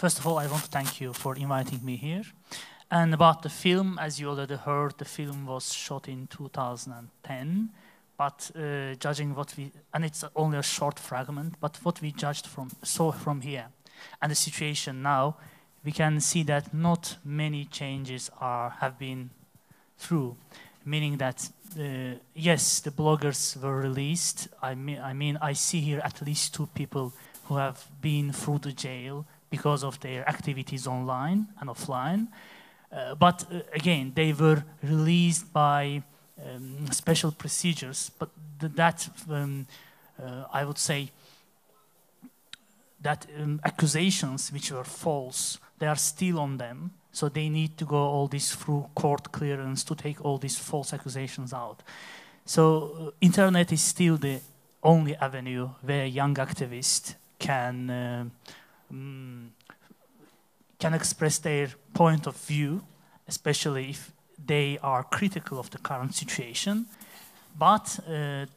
First of all, I want to thank you for inviting me here. And about the film, as you already heard, the film was shot in 2010. But judging what we, and it's only a short fragment, but what we saw from here, and the situation now, we can see that not many changes have been through, meaning that yes, the bloggers were released. I mean, I see here at least 2 people who have been through the jail because of their activities online and offline. But again, they were released by special procedures, but I would say that accusations which were false, they are still on them, so they need to go all this through court clearance to take all these false accusations out. So internet is still the only avenue where young activists can express their point of view, especially if they are critical of the current situation. But there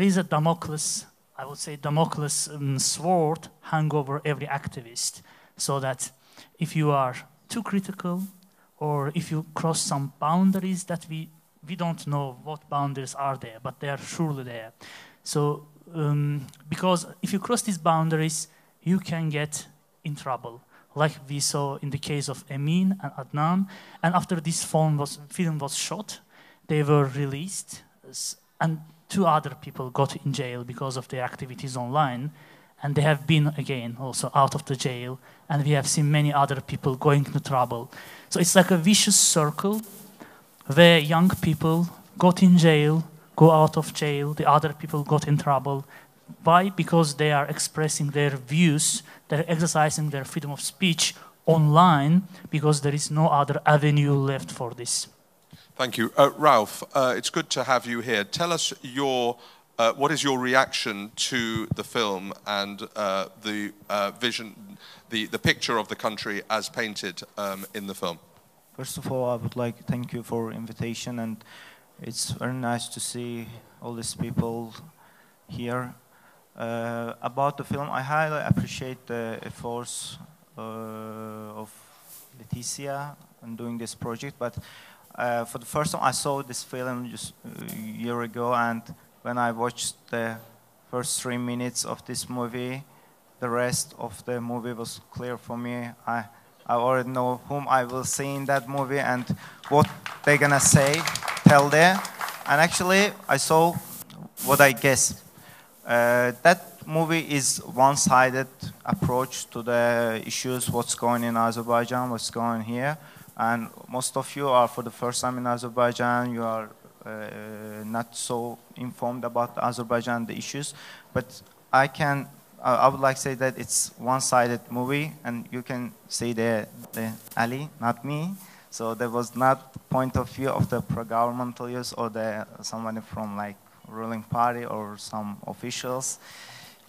is a Damocles, I would say Damocles sword hang over every activist, so that if you are too critical or if you cross some boundaries that we don't know what boundaries are there, but they are surely there. So because if you cross these boundaries, you can get in trouble, like we saw in the case of Emin and Adnan. And after this film was shot, they were released, and 2 other people got in jail because of their activities online, and they have been again also out of the jail, and we have seen many other people going into trouble. So it's like a vicious circle where young people got in jail, go out of jail, the other people got in trouble. Why? Because they are expressing their views, they're exercising their freedom of speech online, because there is no other avenue left for this. Thank you. Ralph, it's good to have you here. Tell us what is your reaction to the film and the vision, the picture of the country as painted in the film? First of all, I would like to thank you for invitation, and it's very nice to see all these people here. About the film, I highly appreciate the efforts of Leticia in doing this project, but for the first time I saw this film just a year ago, and when I watched the first 3 minutes of this movie, the rest of the movie was clear for me. I already know whom I will see in that movie and what they're gonna tell there. And actually, I saw what I guess. That movie is one-sided approach to the issues, what's going in Azerbaijan, what's going here. And most of you are for the first time in Azerbaijan, you are not so informed about Azerbaijan, the issues. But I would like to say that it's one-sided movie, and you can see the Ali, not me. So there was not the point of view of the pro-governmentalists or somebody from like ruling party or some officials.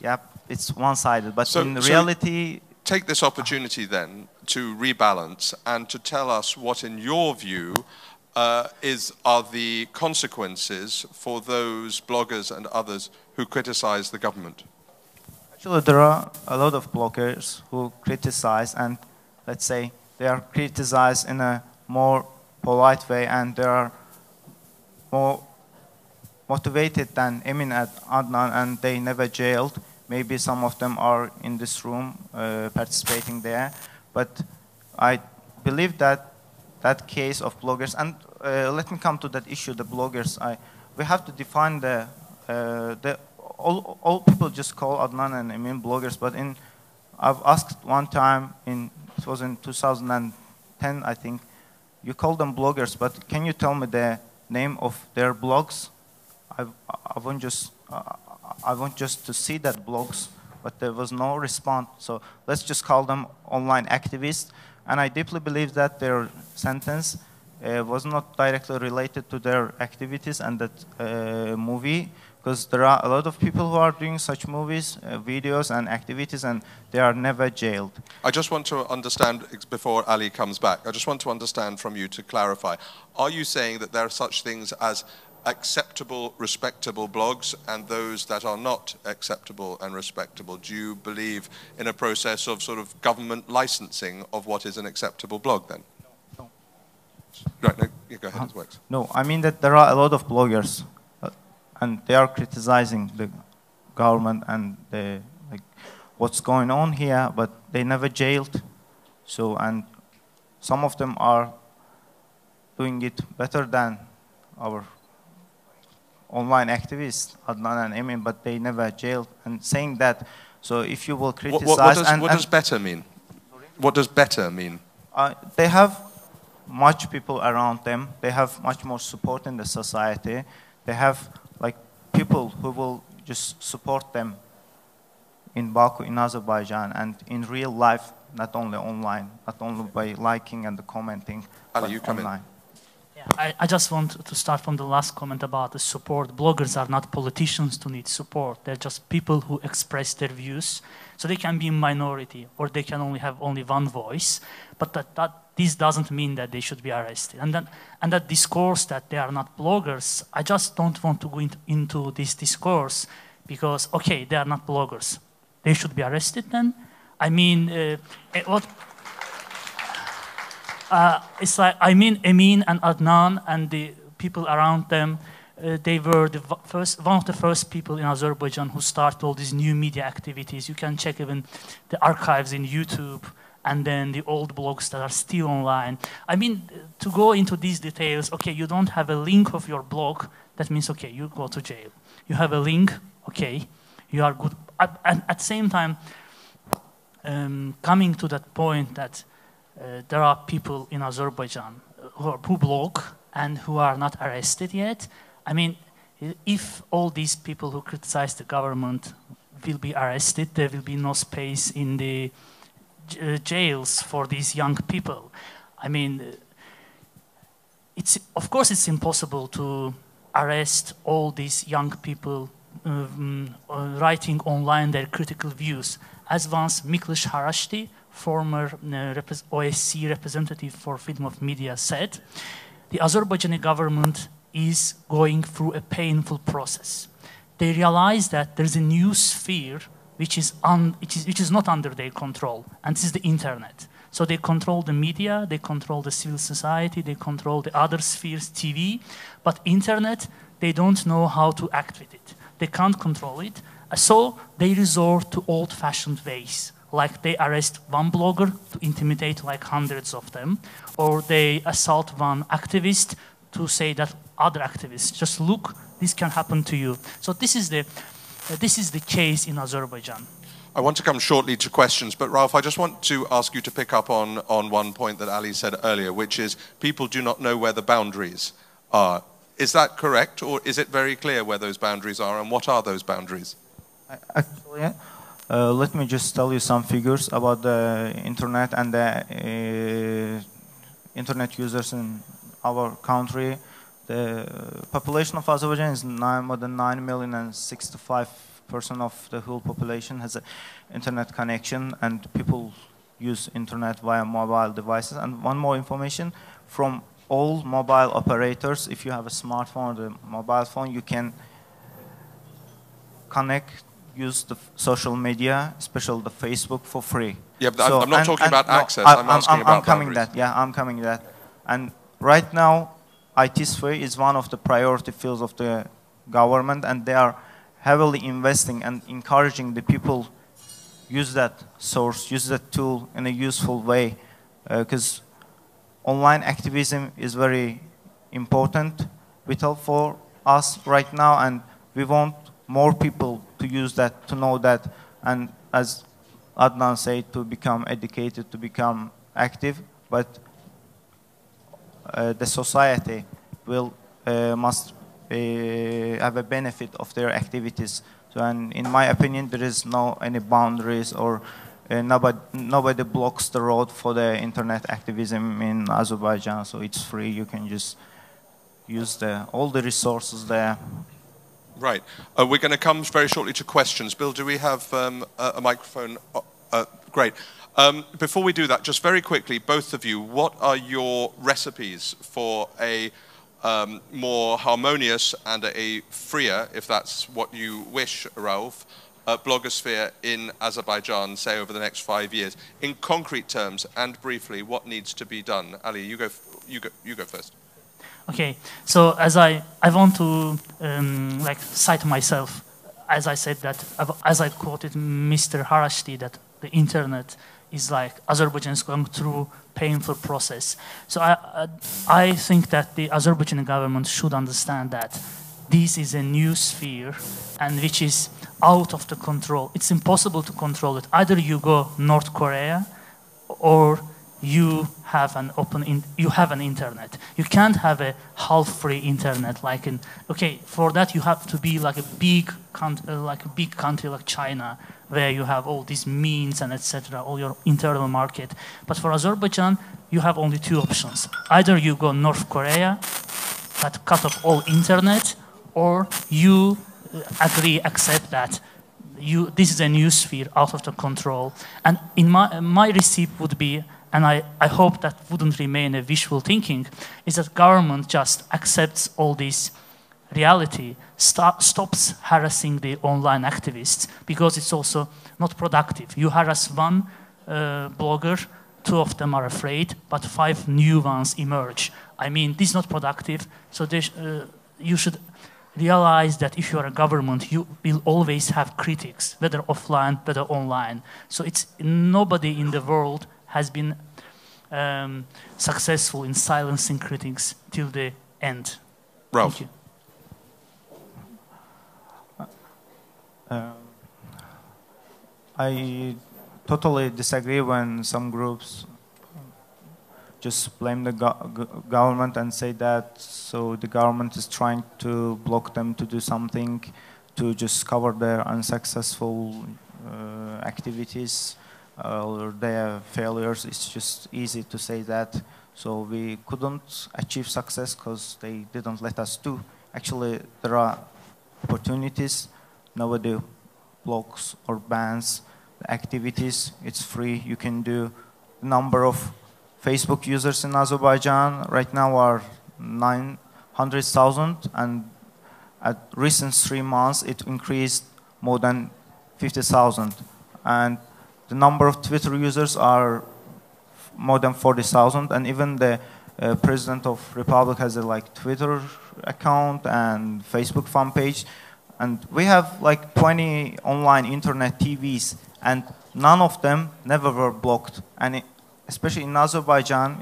Yeah, it's one-sided, but in reality... Take this opportunity then to rebalance and to tell us what, in your view, are the consequences for those bloggers and others who criticize the government. Actually, there are a lot of bloggers who criticize, and let's say they are criticized in a more polite way, and they are more motivated than Emin and Adnan, and they never jailed. Maybe some of them are in this room participating there. But I believe that that case of bloggers, and let me come to that issue, the bloggers. We have to define all people just call Adnan and Emin bloggers, but I've asked one time, it was in 2010, I think, you call them bloggers, but can you tell me the name of their blogs? I want just to see that blogs, but there was no response. So let's just call them online activists. And I deeply believe that their sentence was not directly related to their activities and that movie, because there are a lot of people who are doing such movies, videos and activities, and they are never jailed. I just want to understand, before Ali comes back, I just want to understand from you to clarify. Are you saying that there are such things as acceptable, respectable blogs and those that are not acceptable and respectable? Do you believe in a process of sort of government licensing of what is an acceptable blog then? No. Right, no, you go ahead, it works. No, I mean that there are a lot of bloggers and they are criticizing the government and like what's going on here, but they never jailed. So, and some of them are doing it better than our online activists, Adnan and Emin, but they never jailed. And saying that, so if you will criticize... What does better mean? What does better mean? They have much people around them. They have much more support in the society. They have like people who will just support them in Baku, in Azerbaijan, and in real life, not only online, not only by liking and commenting, Ali, you come online. Yeah, I just want to start from the last comment about the support. Bloggers are not politicians to need support. They're just people who express their views. So they can be in minority, or they can only have only one voice. But this doesn't mean that they should be arrested. And that discourse that they are not bloggers, I just don't want to go into this discourse because, okay, they are not bloggers. They should be arrested then. I mean, it's like, I mean, Emin and Adnan and the people around them, they were one of the first people in Azerbaijan who started all these new media activities. You can check even the archives in YouTube and then the old blogs that are still online. I mean, to go into these details, okay, you don't have a link of your blog, that means, okay, you go to jail. You have a link, okay, you are good. And at the same time, coming to that point that there are people in Azerbaijan who blog and who are not arrested yet. I mean, if all these people who criticize the government will be arrested, there will be no space in the jails for these young people. I mean, of course it's impossible to arrest all these young people writing online their critical views. As once Miklos Harashti, former OSCE representative for freedom of media, said, the Azerbaijani government is going through a painful process. They realize that there's a new sphere which is not under their control, and this is the internet. So they control the media, they control the civil society, they control the other spheres, TV, but internet, they don't know how to act with it. They can't control it, so they resort to old-fashioned ways. Like they arrest one blogger to intimidate like hundreds of them, or they assault one activist to say that other activists, just look, this can happen to you. So this is the case in Azerbaijan. I want to come shortly to questions, but Ralph, I just want to ask you to pick up on one point that Ali said earlier, which is people do not know where the boundaries are. Is that correct, or is it very clear where those boundaries are, and what are those boundaries? Actually, let me just tell you some figures about the internet and the internet users in our country. The population of Azerbaijan is more than 9 million, and 65% of the whole population has an internet connection, and people use internet via mobile devices. And one more information, from all mobile operators, if you have a smartphone or a mobile phone, you can connect, use the social media, especially the Facebook, for free. Yeah, but so, I'm not talking about access, I'm asking about boundaries. I'm coming to that. And right now, IT sphere is one of the priority fields of the government, and they are heavily investing and encouraging the people use that source, use that tool in a useful way, because online activism is very important, vital for us right now, and we want more people to use that, to know that, and as Adnan said, to become educated, to become active, but the society must have a benefit of their activities. So, and in my opinion, there is no any boundaries, or nobody blocks the road for the internet activism in Azerbaijan. So it's free. You can just use all the resources there. Right. We're going to come very shortly to questions. Bill, do we have a microphone? Great. Before we do that, just very quickly, both of you, what are your recipes for a more harmonious and a freer, if that's what you wish, Rauf, blogosphere in Azerbaijan, say over the next 5 years? In concrete terms and briefly, what needs to be done? Ali, you go first. Okay, so as I want to like cite myself, as I said that, as I quoted Mr. Harashti, that the internet is like Azerbaijan is going through painful process. So I think that the Azerbaijani government should understand that this is a new sphere and which is out of the control. It's impossible to control it. Either you go North Korea or you have an internet. You can't have a half-free internet like in. Okay, for that you have to be like a big country like China, where you have all these means and etc. All your internal market. But for Azerbaijan, you have only two options. Either you go North Korea, that cut off all internet, or you accept that this is a new sphere out of the control. And in my receipt would be, and I hope that wouldn't remain a wishful thinking, is that government just accepts all this reality, stops harassing the online activists, because it's also not productive. You harass one blogger, 2 of them are afraid, but 5 new ones emerge. I mean, this is not productive, so you should realize that if you are a government, you will always have critics, whether offline, whether online. So nobody in the world has been successful in silencing critics till the end. Ralph. Thank you. I totally disagree when some groups just blame the government and say that so the government is trying to block them to do something to just cover their unsuccessful activities or their failures. It's just easy to say that. So we couldn't achieve success because they didn't let us do. Actually, there are opportunities. Nobody blocks or bans the activities. It's free. You can do. The number of Facebook users in Azerbaijan right now are 900,000, and at recent 3 months it increased more than 50,000. And the number of Twitter users are more than 40,000, and even the President of Republic has a Twitter account and Facebook fan page. And we have 20 online internet TVs, and none of them never were blocked. And especially in Azerbaijan,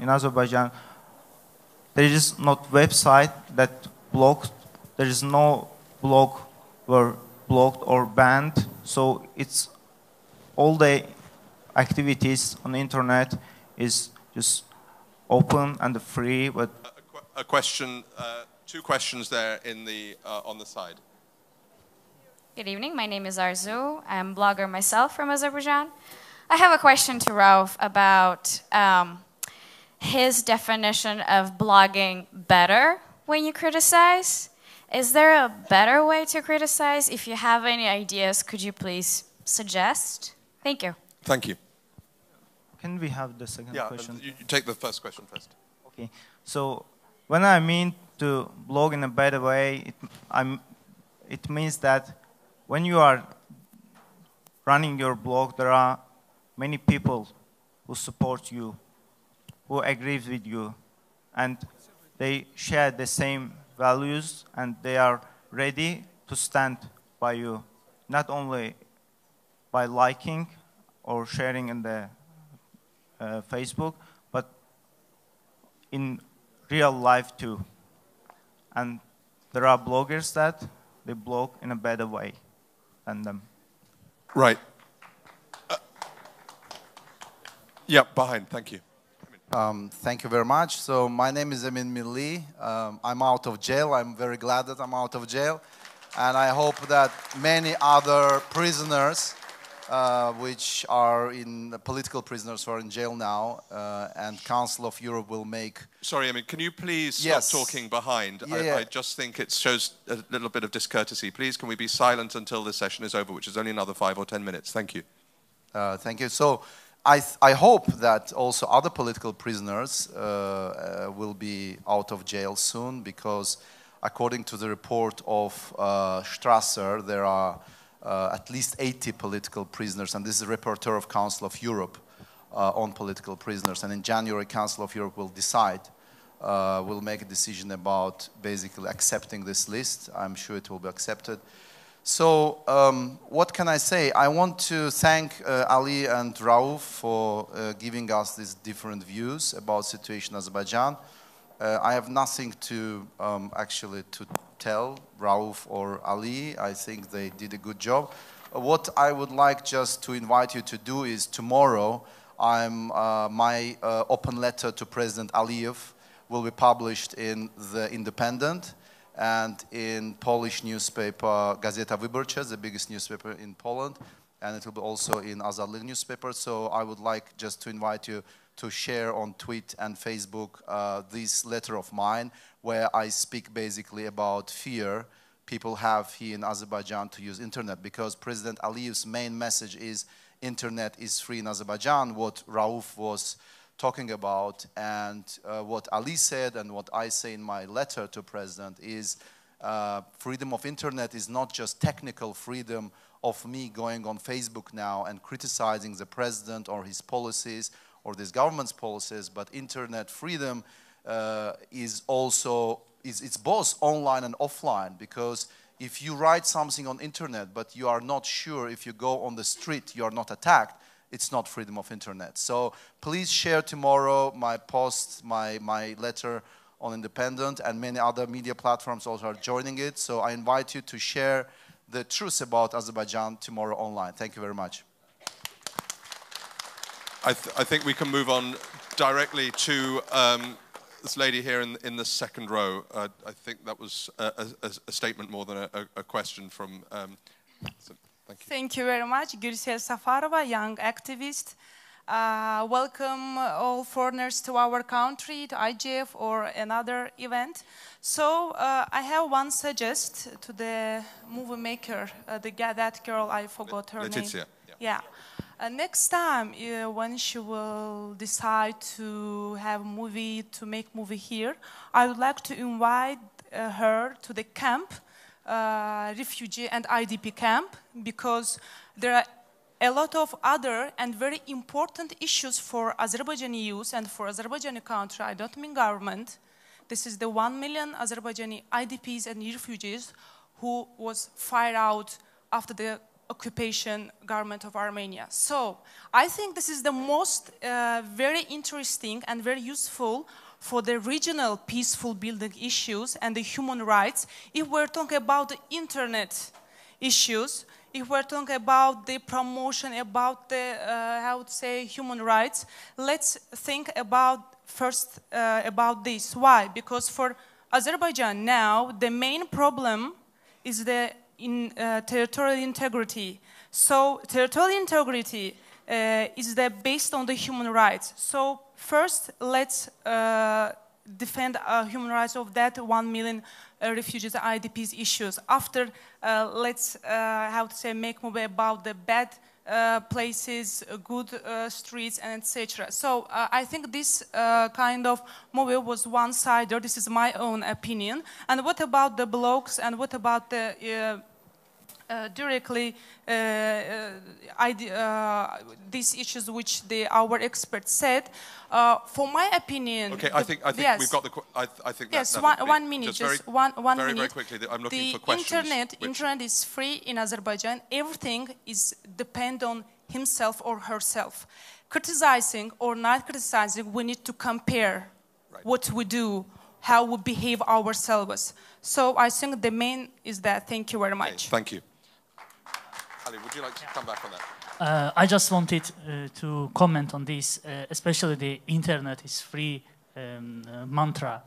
there is not website that blocked. There is no blog were blocked or banned. So it's all the activities on the internet is just open and free. But a question, 2 questions there on the side. Good evening, my name is Arzu. I'm a blogger myself from Azerbaijan. I have a question to Rauf about his definition of blogging better when you criticize. Is there a better way to criticize? If you have any ideas, could you please suggest? Thank you. Thank you. Can we have the second question? You take the first question first. Okay. So when I mean to blog in a better way, it means that when you are running your blog, there are many people who support you, who agree with you, and they share the same values, and they are ready to stand by you, not only by liking or sharing in the Facebook, but in real life too. And there are bloggers that they blog in a better way than them. Right. Yeah, behind. Thank you. Thank you very much. So my name is Emin Milli. I'm out of jail. I'm very glad that I'm out of jail. And I hope that many other prisoners, which are political prisoners who are in jail now, and Council of Europe will make... Sorry, Emin, can you please stop talking behind? Yeah. I just think it shows a little bit of discourtesy. Please, can we be silent until this session is over, which is only another 5 or 10 minutes? Thank you. Thank you. So I hope that also other political prisoners will be out of jail soon, because according to the report of Strasser, there are at least 80 political prisoners, and this is the rapporteur of Council of Europe on political prisoners. And in January, Council of Europe will decide, will make a decision about basically accepting this list. I'm sure it will be accepted. So what can I say? I want to thank Ali and Rauf for giving us these different views about situation in Azerbaijan. I have nothing to actually to tell Rauf or Ali. I think they did a good job. What I would like just to invite you to do is tomorrow, my open letter to President Aliyev will be published in The Independent and in Polish newspaper Gazeta Wyborcza, the biggest newspaper in Poland, and it will be also in Azadlık newspaper. So I would like just to invite you to share on Twitter and Facebook this letter of mine, where I speak basically about fear people have here in Azerbaijan to use internet, because President Aliyev's main message is internet is free in Azerbaijan, what Rauf was talking about, and what Ali said and what I say in my letter to President is freedom of internet is not just technical freedom of me going on Facebook now and criticizing the president or his policies or this government's policies, but internet freedom is also, it's both online and offline, because if you write something on internet but you are not sure if you go on the street you are not attacked, it's not freedom of internet. So please share tomorrow my post, my letter on Independent, and many other media platforms also are joining it. So I invite you to share the truth about Azerbaijan tomorrow online. Thank you very much. I think we can move on directly to this lady here in the second row. I think that was a statement more than a question from... So thank you. Thank you very much. Gürsel Safarova, young activist. Welcome all foreigners to our country, to IGF or another event. So I have one suggest to the movie maker, that girl, I forgot her name. Yeah. Next time, when she will decide to have movie, to make movie here, I would like to invite her to the camp, refugee and IDP camp, because there are a lot of other and very important issues for Azerbaijani youth and for Azerbaijani country. I don't mean government. This is the 1 million Azerbaijani IDPs and refugees who was fired out after the occupation government of Armenia. So I think this is the most very interesting and very useful for the regional peaceful building issues and the human rights. If we're talking about the internet issues, if we're talking about the promotion, about the, how to say, human rights, let's think about first about this. Why? Because for Azerbaijan now, the main problem is the territorial integrity. So territorial integrity is based on the human rights. So first, let's defend human rights of that 1 million refugees and IDPs issues. After, let's, how to say, make movie about the bad places, good streets, and etc. So I think this kind of movie was one-sided. This is my own opinion. And what about the blogs, and what about the directly these issues which our experts said? For my opinion, okay, I think yes, we've got the. I think yes. One minute, just one very, minute. very quickly. I'm looking for questions. Internet is free in Azerbaijan. Everything is depend on himself or herself. Criticizing or not criticizing, we need to compare what we do, how we behave ourselves. So I think the main is that. Thank you very much. Okay, thank you. Ali, would you like to come back on that? I just wanted to comment on this, especially the internet is free mantra.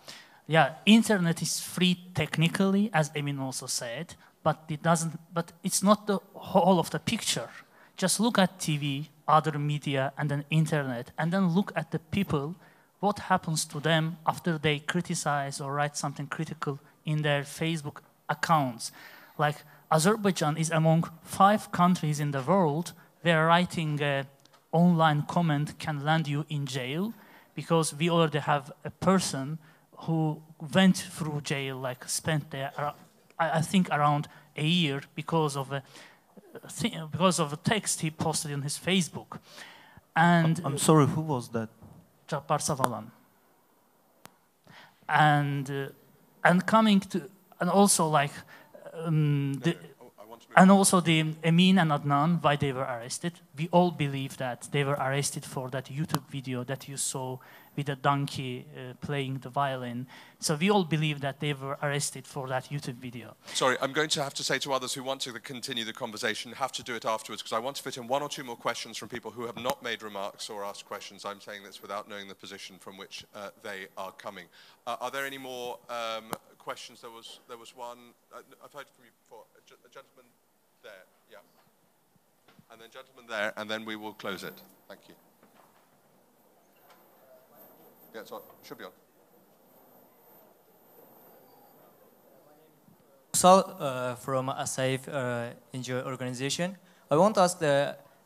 Yeah, internet is free technically, as Emin also said, but it doesn't. But it's not the whole of the picture. Just look at TV, other media, and then internet, and then look at the people. What happens to them after they criticize or write something critical in their Facebook accounts? Like, Azerbaijan is among 5 countries in the world where writing online comment can land you in jail, because we already have a person who went through jail, like spent there, I think around a year because of a text he posted on his Facebook. And I'm sorry, who was that? Cabbar Savalan. And coming to, and also like and also the Emin and Adnan, why they were arrested. We all believe that they were arrested for that YouTube video that you saw with the donkey playing the violin. So we all believe that they were arrested for that YouTube video. Sorry, I'm going to have to say to others who want to continue the conversation, have to do it afterwards, because I want to fit in one or two more questions from people who have not made remarks or asked questions. I'm saying this without knowing the position from which they are coming. Are there any more questions? There was one. I've heard from you before. A gentleman there, yeah. And then gentleman there, and then we will close it. Thank you. Yeah, it's on. Should be on. From a safe NGO organization. I want to ask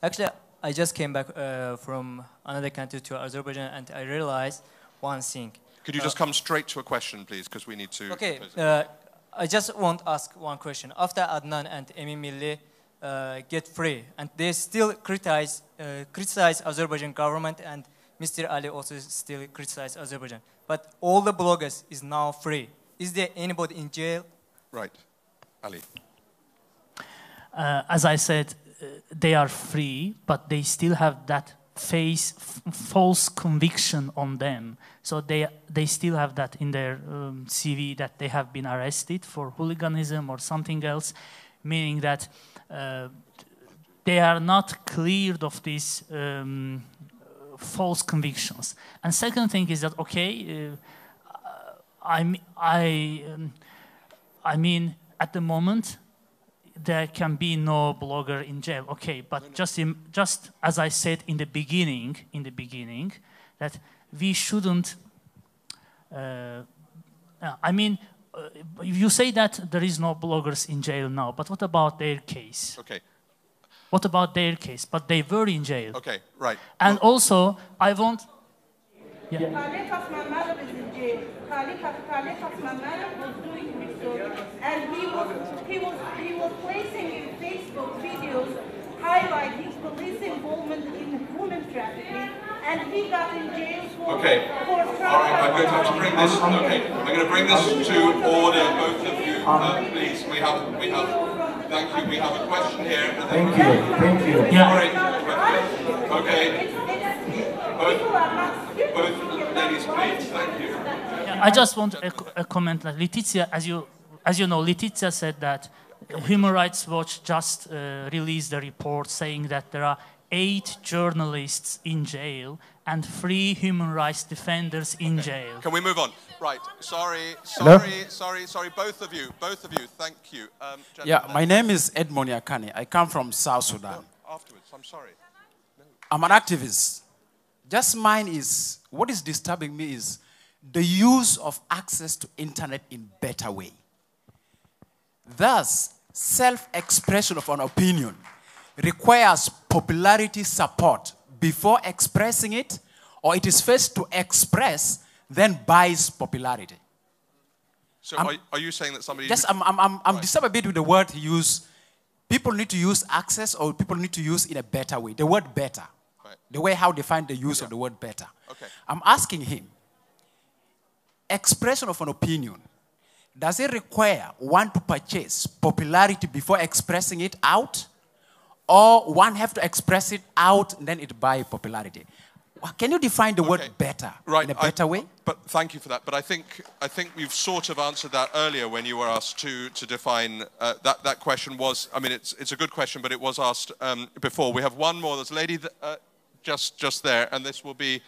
actually I just came back from another country to Azerbaijan, and I realized one thing. Could you just come straight to a question, please, because we need to... Okay, I just want to ask one question. After Adnan and Emin Milli get free, and they still criticize Azerbaijan government, and Mr. Ali also still criticize Azerbaijan. But all the bloggers is now free. Is there anybody in jail? Right. Ali. As I said, they are free, but they still have that false conviction on them. So they still have that in their CV that they have been arrested for hooliganism or something else, meaning that they are not cleared of these false convictions. And second thing is that, okay, I mean, at the moment, there can be no blogger in jail. Okay, but just as I said in the beginning, that we shouldn't. I mean, you say that there is no bloggers in jail now, but what about their case? Okay. What about their case? But they were in jail. Okay, right. And also, I want. Yeah. Khalid Osman is in jail. Khalid Osman was doing research, and he was placing in Facebook videos highlighting police involvement in human trafficking, and he got in jail for. Okay. All right. I'm going to have to bring this. Okay. I'm going to bring this to order, both of you. Please. We have. Thank you. We have a question here. Thank you. Yeah. Sorry. Okay. Both ladies, please. Thank you. Yeah, I just want a comment. Like Letizia, as you know, Letizia said that Human Rights Watch just released a report saying that there are 8 journalists in jail and 3 human rights defenders in jail. Can we move on? Right. Sorry. Both of you. Thank you. Yeah, my name is Edmond Yakane. I come from South Sudan. No, afterwards. I'm sorry. No. I'm an activist. Just mine is, what is disturbing me is the use of access to internet in better way. Thus, self-expression of an opinion requires popularity support before expressing it, or it is first to express, then buys popularity. So are you saying that somebody... Yes, I'm disturbed a bit with the word he used. People need to use access, or people need to use in a better way. The word better. Right. The way how they find the use of the word better. Okay. I'm asking him, expression of an opinion, does it require one to purchase popularity before expressing it out? Or one have to express it out and then it buy popularity? Can you define the word better in a better way? But thank you for that. But I think we've sort of answered that earlier when you were asked to define that question was. I mean, it's a good question, but it was asked before. We have one more. There's a lady just there, and this will be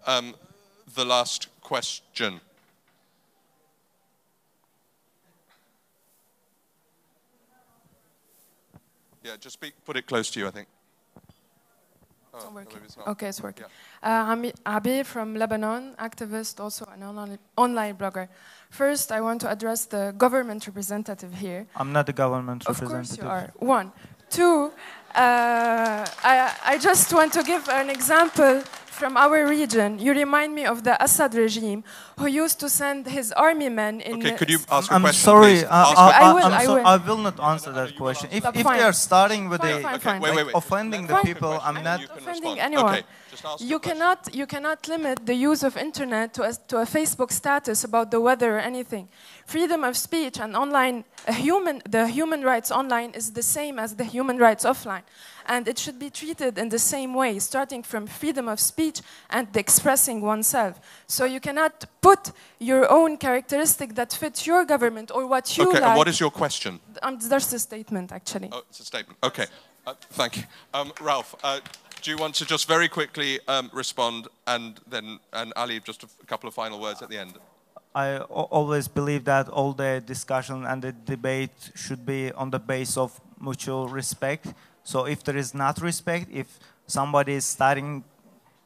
the last question. Yeah, just put it close to you, I think. It's not working. No, it's not. Okay, it's working. Yeah. I'm Abi from Lebanon, activist, also an online blogger. First, I want to address the government representative here. I'm not the government Of representative. course you are. 1. 2, I just want to give an example from our region. You remind me of the Assad regime, who used to send his army men in... Okay, could you ask a I'm question, sorry. please? I will not answer that question. If fine. they are starting with Fine. Wait. offending the people, I'm not offending anyone. Okay, just ask You cannot limit the use of internet to a Facebook status about the weather or anything. Freedom of speech and online, the human rights online is the same as the human rights offline. And it should be treated in the same way, starting from freedom of speech and expressing oneself. So you cannot put your own characteristic that fits your government or what you like. Okay, and what is your question? There's a statement, actually. Oh, it's a statement. Okay, thank you. Ralph, do you want to just very quickly respond, and Ali, just a couple of final words at the end? I always believe that all the discussion and the debate should be on the base of mutual respect. So if there is not respect, if somebody is starting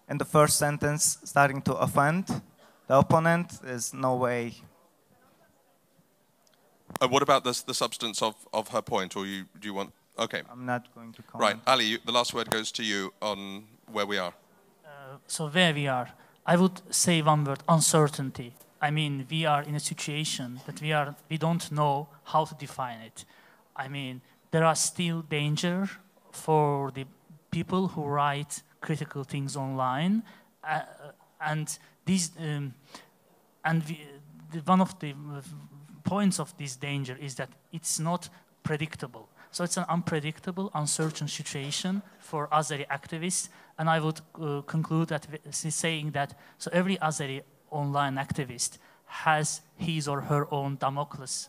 in the first sentence, starting to offend the opponent, there's no way. What about the substance of her point, or do you want... Okay. I'm not going to comment. Right, Ali, the last word goes to you on where we are. So where we are, I would say one word: uncertainty. I mean, we are in a situation that we don't know how to define it. I mean, there are still danger for the people who write critical things online, and these one of the points of this danger is that it's not predictable. So it's an unpredictable, uncertain situation for Azeri activists, and I would conclude that saying that so every Azeri online activist has his or her own Damocles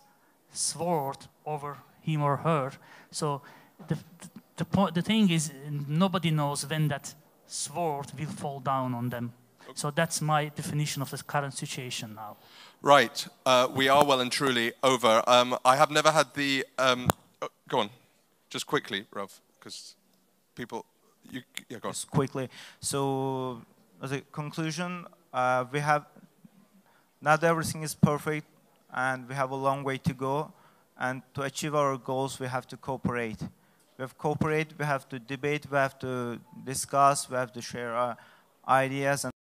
sword over him or her. So the thing is, nobody knows when that sword will fall down on them. So that's my definition of the current situation now. Right, we are well and truly over. I have never had the... go on, just quickly, Ralph, because people... yeah, go on. Just quickly. So, as a conclusion, we have... Not everything is perfect, and we have a long way to go. And to achieve our goals, we have to cooperate. We have to cooperate, we have to debate, we have to discuss, we have to share our ideas and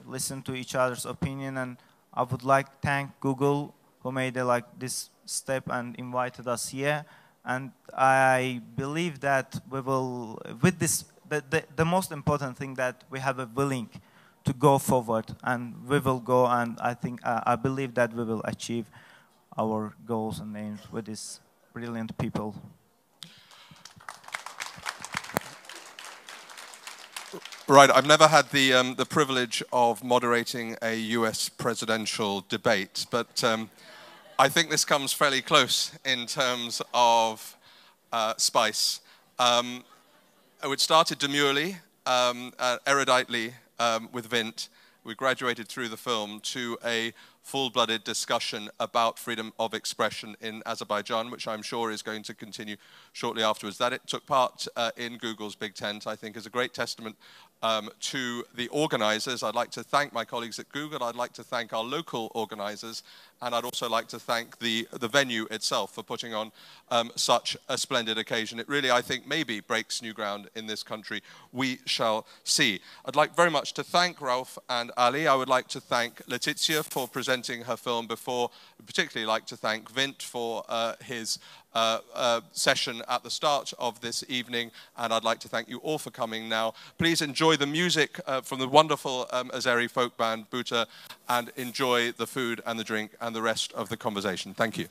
listen to each other's opinion. And I would like to thank Google, who made this step and invited us here. And I believe that we will, with this, the most important thing that we have a willing to go forward, and we will go, and I believe that we will achieve our goals and aims with these brilliant people. Right, I've never had the privilege of moderating a US presidential debate, but I think this comes fairly close in terms of spice. It started demurely, eruditely with Vint. We graduated through the film to a full-blooded discussion about freedom of expression in Azerbaijan, which I'm sure is going to continue shortly afterwards. That it took part in Google's Big Tent, I think, is a great testament to the organizers. I'd like to thank my colleagues at Google. I'd like to thank our local organizers, and I'd also like to thank the venue itself for putting on such a splendid occasion. It really, I think, maybe breaks new ground in this country. We shall see. I'd like very much to thank Ralph and Ali. I would like to thank Letizia for presenting her film before. I'd particularly like to thank Vint for his session at the start of this evening, and I'd like to thank you all for coming now. Please enjoy the music from the wonderful Azeri folk band Buta, and enjoy the food and the drink and the rest of the conversation. Thank you.